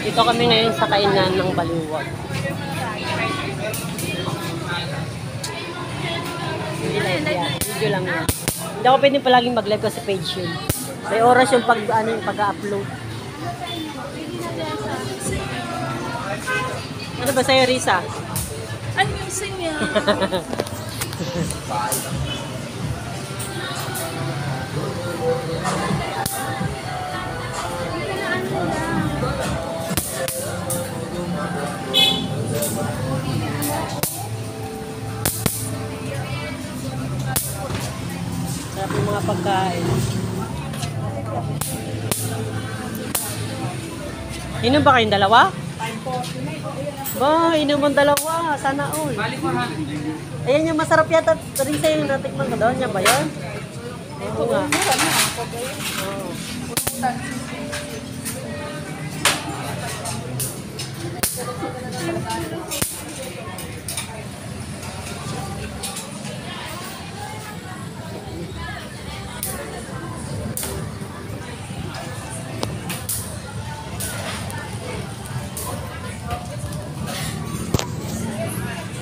Dito kami ngayon sa kainan ng Baliwag. Hindi live yan. Video lang yan. Hindi ako pwede palaging mag-live ko sa page yun. May oras yung pag-upload. Ano ba sa'yo, Risa? Ayusin niya. Sarap yung mga pagkain. Inom ba kayong dalawa? Ba, inom ang dalawa. Sana all. Ayan yung masarap yata. Rin sa'yo yung natikman ko doon. Yan ba yun? Oo nga. Oo.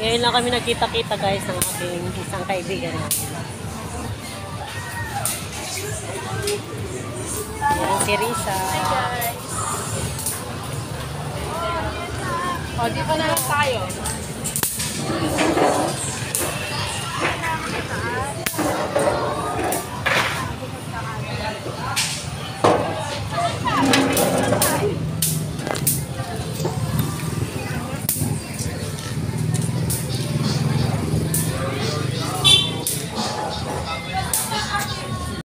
Ngayon lang kami nagkita-kita guys ng aking isang kaibigan namin. Yan si Risa. Hi guys. O, dito na lang tayo.